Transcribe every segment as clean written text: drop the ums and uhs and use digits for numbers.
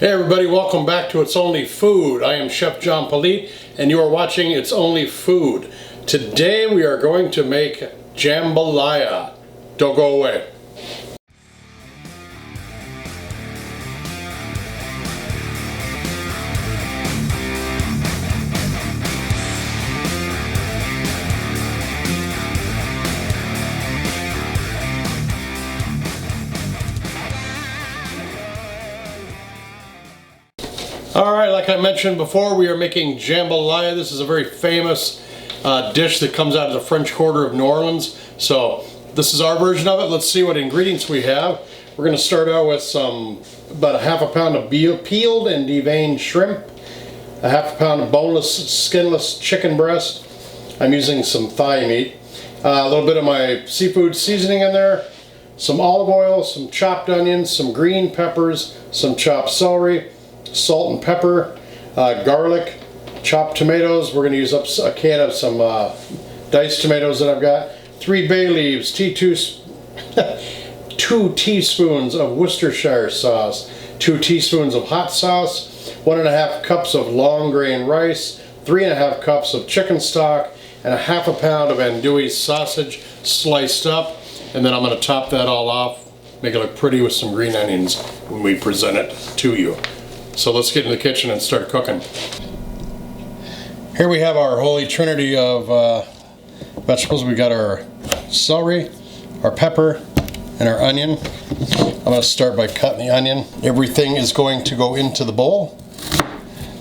Hey everybody, welcome back to It's Only Food. I am Chef John Politte and you are watching It's Only Food. Today we are going to make jambalaya. Don't go away. Alright, like I mentioned before, we are making jambalaya. This is a very famous dish that comes out of the French Quarter of New Orleans. So this is our version of it. Let's see what ingredients we have. We're going to start out with about a half a pound of peeled and deveined shrimp, a half a pound of boneless, skinless chicken breast. I'm using some thigh meat, a little bit of my seafood seasoning in there, some olive oil, some chopped onions, some green peppers, some chopped celery, salt and pepper, garlic, chopped tomatoes. We're going to use up a can of some diced tomatoes that I've got, 3 bay leaves, 2 teaspoons of Worcestershire sauce, 2 teaspoons of hot sauce, 1.5 cups of long grain rice, 3.5 cups of chicken stock, and a half a pound of andouille sausage sliced up. And then I'm going to top that all off, make it look pretty with some green onions when we present it to you. So let's get in the kitchen and start cooking. Here we have our holy trinity of vegetables. We got our celery, our pepper, and our onion. I'm going to start by cutting the onion. Everything is going to go into the bowl.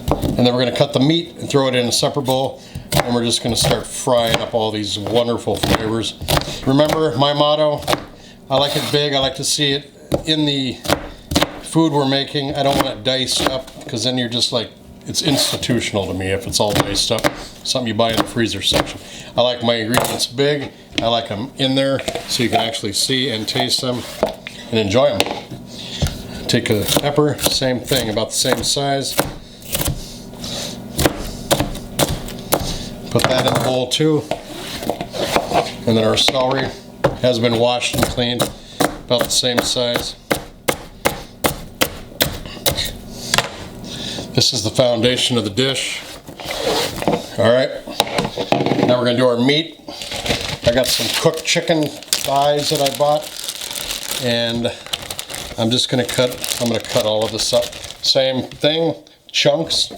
And then we're going to cut the meat and throw it in a separate bowl. And we're just going to start frying up all these wonderful flavors. Remember my motto, I like it big. I like to see it in the food we're making. I don't want it diced up because then you're just like, it's institutional to me if it's all diced up. Something you buy in the freezer section. I like my ingredients big. I like them in there so you can actually see and taste them and enjoy them. Take a pepper, same thing, about the same size. Put that in the bowl too. And then our celery has been washed and cleaned, about the same size. This is the foundation of the dish. Alright, now we're going to do our meat. I got some cooked chicken thighs that I bought, and I'm just going to cut all of this up. Same thing, chunks.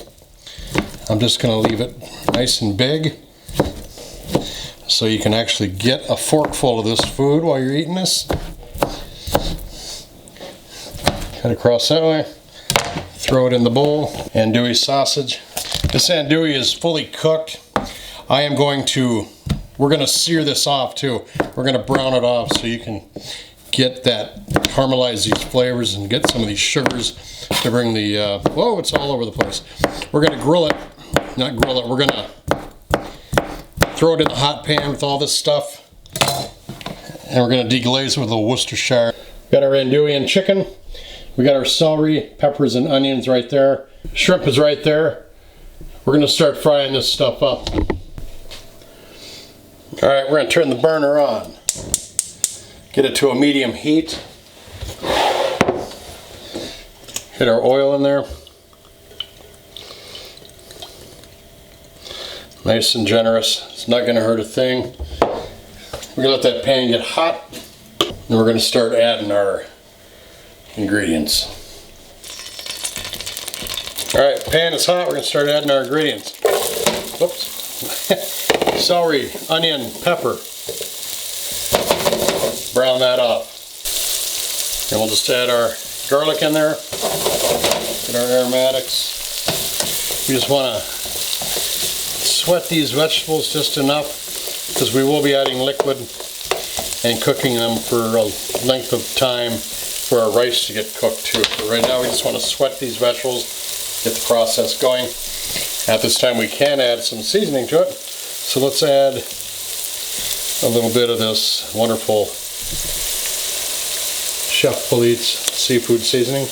I'm just going to leave it nice and big so you can actually get a forkful of this food while you're eating this. Cut across that way. Throw it in the bowl. Andouille sausage. This andouille is fully cooked. We're going to sear this off too. We're going to brown it off so you can get that, caramelize these flavors and get some of these sugars to bring the, whoa, it's all over the place. We're going to grill it, not grill it, we're going to throw it in the hot pan with all this stuff. And we're going to deglaze it with a little Worcestershire. Got our andouille and chicken. We got our celery, peppers, and onions right there. Shrimp is right there. We're going to start frying this stuff up. Alright, we're going to turn the burner on. Get it to a medium heat. Hit our oil in there. Nice and generous. It's not going to hurt a thing. We're going to let that pan get hot. And we're going to start adding our ingredients. Alright, pan is hot. We're going to start adding our ingredients. Whoops. Celery, onion, pepper. Brown that up. And we'll just add our garlic in there. Get our aromatics. We just want to sweat these vegetables just enough because we will be adding liquid and cooking them for a length of time for our rice to get cooked too. But right now we just want to sweat these vegetables, get the process going. At this time we can add some seasoning to it. So let's add a little bit of this wonderful Chef Politte's seafood seasoning.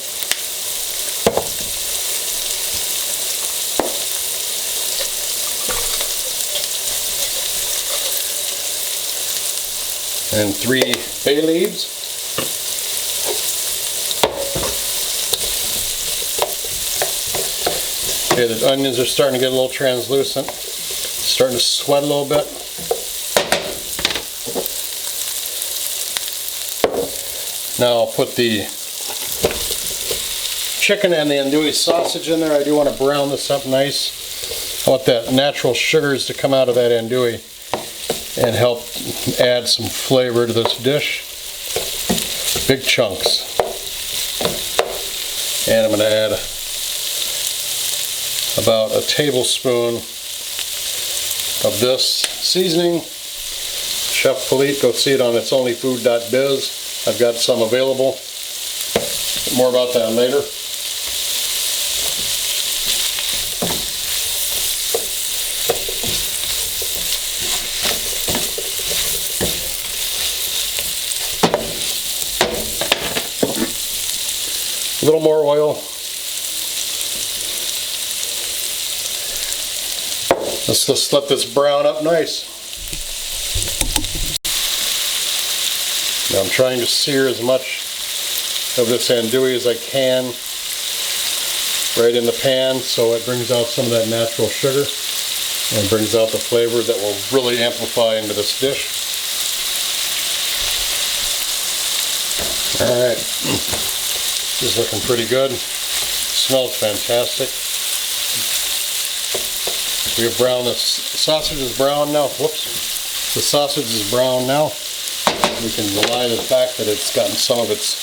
And 3 bay leaves. Okay, the onions are starting to get a little translucent, starting to sweat a little bit. Now I'll put the chicken and the andouille sausage in there. I do want to brown this up nice. I want that natural sugars to come out of that andouille and help add some flavor to this dish. Big chunks. And I'm going to add about a tablespoon of this seasoning. Chef Politte, go see it on itsonlyfood.biz. I've got some available. More about that later. A little more oil. Let's just let this brown up nice. Now I'm trying to sear as much of this andouille as I can right in the pan so it brings out some of that natural sugar and brings out the flavor that will really amplify into this dish. Alright, this is looking pretty good. Smells fantastic. We have brown, the sausage is brown now. Whoops. The sausage is brown now. We can rely on the fact that it's gotten some of its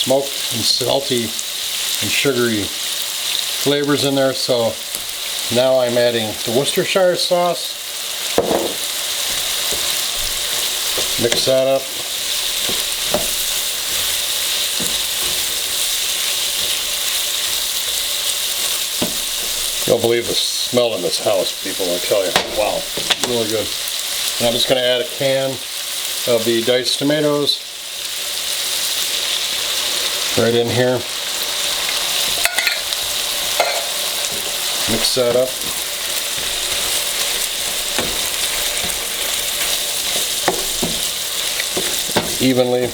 smoked and salty and sugary flavors in there. So now I'm adding the Worcestershire sauce. Mix that up. You'll believe the smell in this house, people, I tell you. Wow, really good. And I'm just going to add a can of the diced tomatoes right in here. Mix that up. Evenly.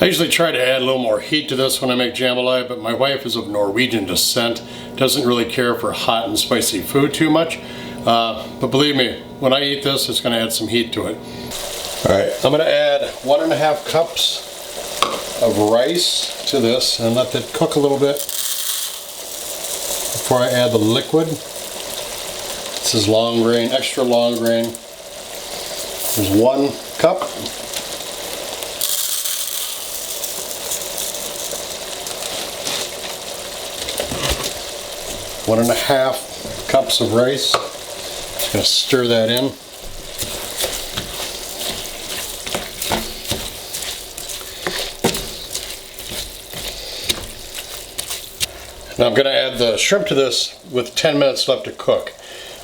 I usually try to add a little more heat to this when I make jambalaya, but my wife is of Norwegian descent, doesn't really care for hot and spicy food too much. But believe me, when I eat this, it's going to add some heat to it. Alright, I'm going to add 1.5 cups of rice to this and let that cook a little bit before I add the liquid. This is long grain, extra long grain. There's 1 cup. One and a half cups of rice. Just going to stir that in. Now I'm going to add the shrimp to this with 10 minutes left to cook.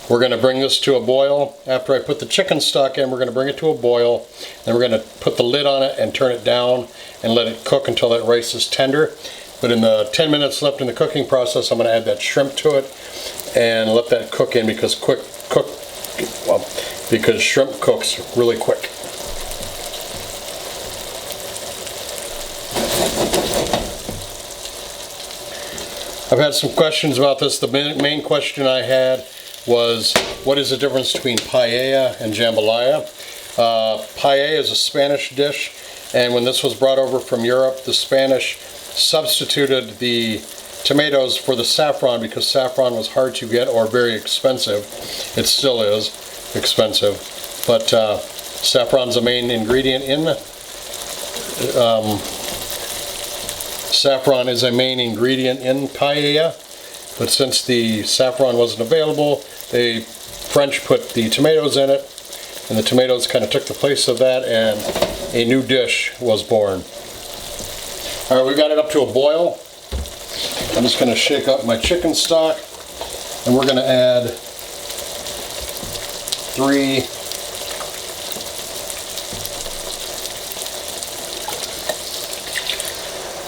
We're going to bring this to a boil. After I put the chicken stock in, we're going to bring it to a boil. Then we're going to put the lid on it and turn it down and let it cook until that rice is tender. But in the 10 minutes left in the cooking process, I'm going to add that shrimp to it and let that cook in because because shrimp cooks really quick. I've had some questions about this. The main question I had was, what is the difference between paella and jambalaya? Paella is a Spanish dish, and when this was brought over from Europe, the Spanish substituted the tomatoes for the saffron because saffron was hard to get or very expensive. It still is expensive, but saffron's a main ingredient in saffron is a main ingredient in paella, but since the saffron wasn't available, the French put the tomatoes in it, and the tomatoes kind of took the place of that, and a new dish was born. Alright, we got it up to a boil. I'm just going to shake up my chicken stock, and we're going to add 3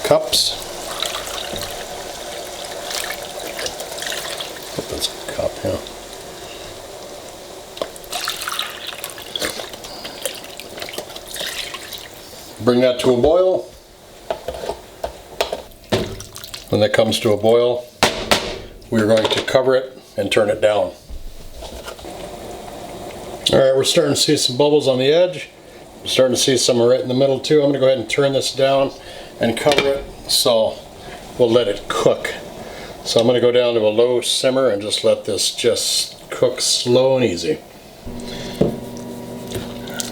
cups. I hope that's a cup, yeah. Bring that to a boil. When that comes to a boil, we're going to cover it and turn it down. Alright, we're starting to see some bubbles on the edge. We're starting to see some right in the middle too. I'm going to go ahead and turn this down and cover it, so we'll let it cook. So I'm going to go down to a low simmer and just let this just cook slow and easy.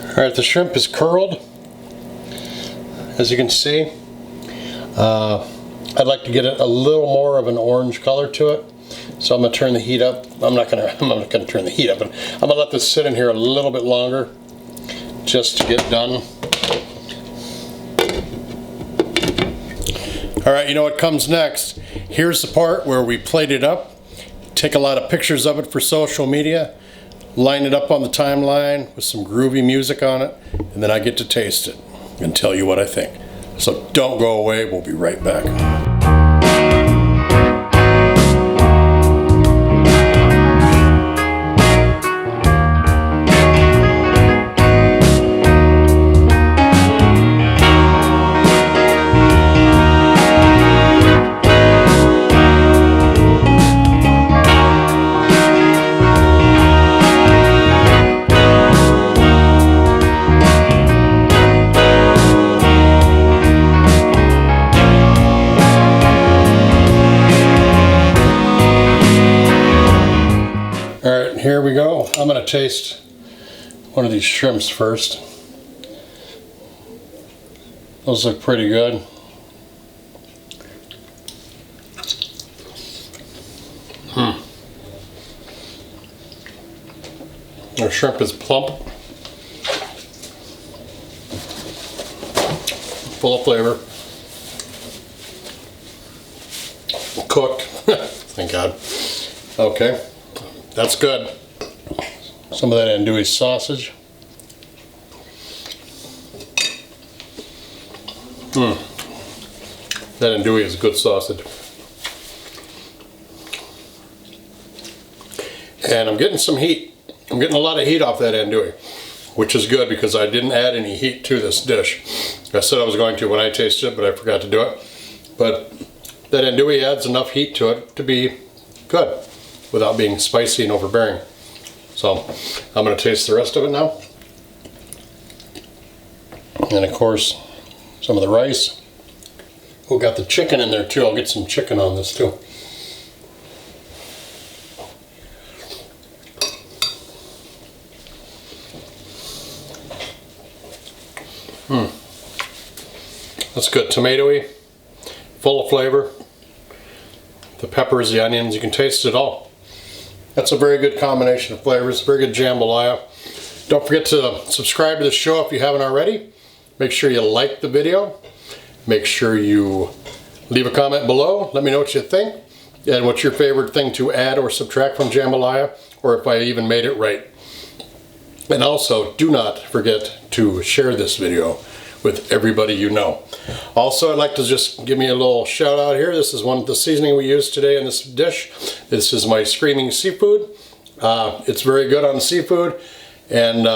Alright, the shrimp is curled, as you can see. I'd like to get a little more of an orange color to it, so I'm going to turn the heat up. I'm not going to turn the heat up, but I'm going to let this sit in here a little bit longer just to get done. Alright, you know what comes next? Here's the part where we plate it up, take a lot of pictures of it for social media, line it up on the timeline with some groovy music on it, and then I get to taste it and tell you what I think. So don't go away, we'll be right back. Alright, here we go. I'm going to taste one of these shrimps first. Those look pretty good. The shrimp is plump, full of flavor, cooked. Thank God. Okay. That's good. Some of that andouille sausage. That andouille is good sausage. And I'm getting some heat. I'm getting a lot of heat off that andouille, which is good because I didn't add any heat to this dish. I said I was going to when I tasted it, but I forgot to do it. But that andouille adds enough heat to it to be good, without being spicy and overbearing. So I'm going to taste the rest of it now. And of course, some of the rice. Oh, got the chicken in there too. I'll get some chicken on this too. That's good. Tomatoey, full of flavor. The peppers, the onions, you can taste it all. That's a very good combination of flavors, very good jambalaya. Don't forget to subscribe to the show if you haven't already. Make sure you like the video. Make sure you leave a comment below. Let me know what you think and what's your favorite thing to add or subtract from jambalaya, or if I even made it right. And also, do not forget to share this video with everybody you know. Also, I'd like to just give me a little shout out here. This is the seasoning we used today in this dish. This is my Screaming Seafood. It's very good on seafood, and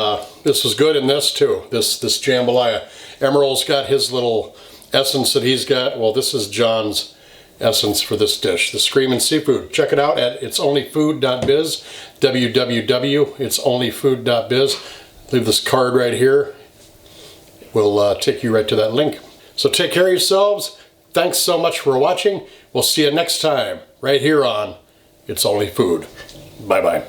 this was good in this too, this jambalaya. Emerald's got his little essence that he's got. Well, this is John's essence for this dish, the Screaming Seafood. Check it out at itsonlyfood.biz, www.itsonlyfood.biz. Leave this card right here. We'll take you right to that link. So take care of yourselves. Thanks so much for watching. We'll see you next time right here on It's Only Food. Bye-bye.